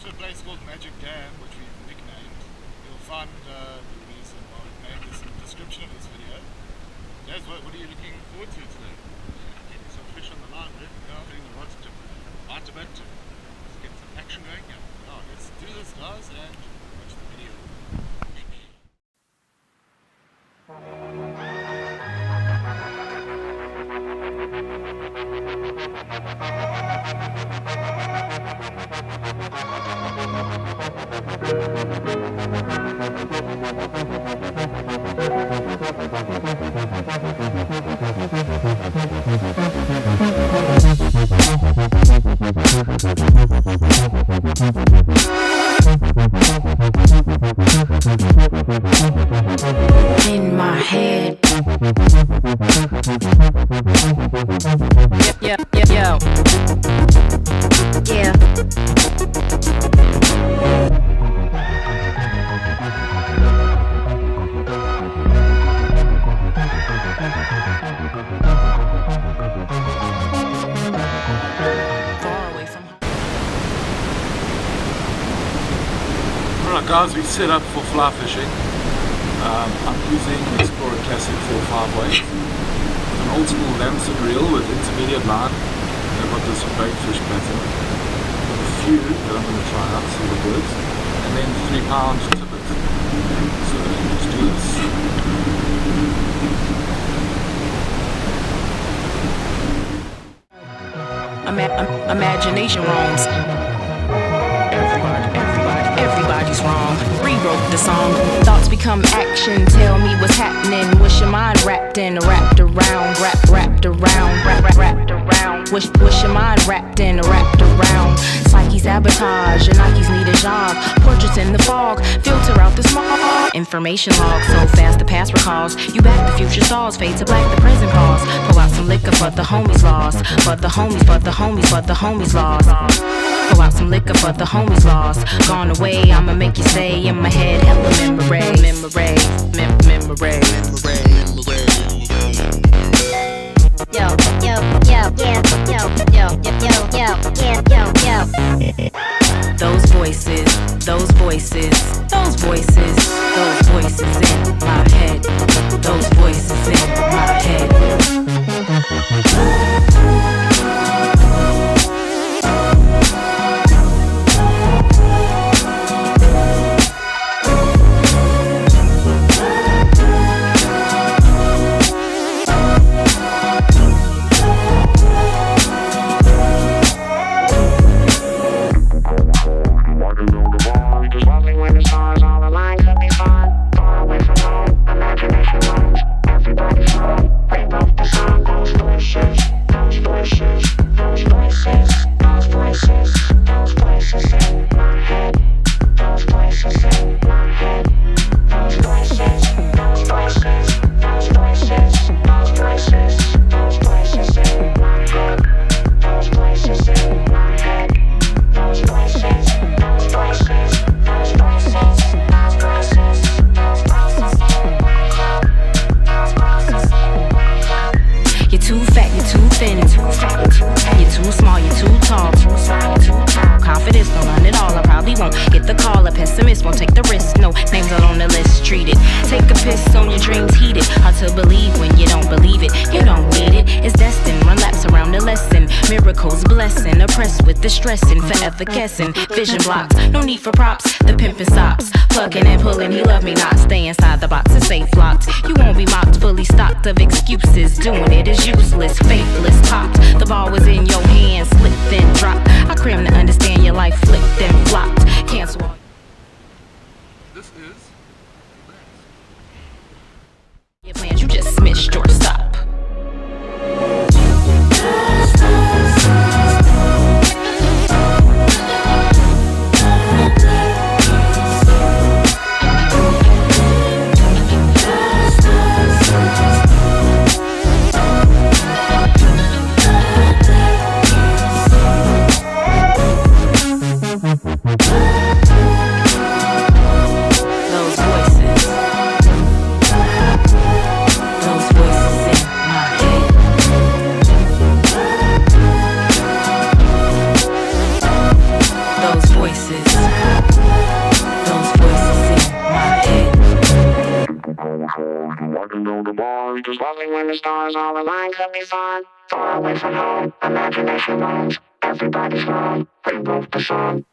a place called Magic Dam, which we've nicknamed. You'll find the reason why we've named this in the description of this video. Jazz, what are you looking forward to today? Getting some fish on the line, right? Yeah. Getting the rods to bite a bit, let's get some action going. Yeah. Oh, let's do this, guys, and watch the video. In my head. Yo. Yeah. Far away from home. Alright guys, we set up for fly fishing. I'm using Explorer Classic 4-5 weight. It's an old school Lamson reel with intermediate line. I've got this baitfish pattern. Got a few that I'm going to try out, see what works. And then 3 pound tippet. So let's do this. Imagination roams. Everybody's wrong. Rewrote the song. Thoughts become action. Tell me what's happening. Wish your mind wrapped around. Wrapped around. Wish your mind wrapped around. Psyche sabotage. Your Nikes need a job. Portraits in the fog. Filter out the smog. Information log. So fast the past recalls. You back the future stalls. Fade to black the present calls. Pull out some liquor for the homies lost. But the homies lost. Pull out some liquor for the homies lost. Gone away, I'ma make you stay in my head. Hella memory. Those voices in my head. Those voices in my head. Stressing, forever guessing, vision blocks, no need for props, the pimpin' stops, plugging and pulling, he love me not, stay inside the box and safe locked, you won't be mocked, fully stocked of excuses, doing it is useless, faithless, popped, the ball was in your hands, slipped then dropped, I cram to understand your life flipped and flopped, cancel all. This is your plans, you just missed your stop. can go to bars. Just lovely when the stars all align could be fun. Far away from home, imagination roams. Everybody's wrong, rewrote the song.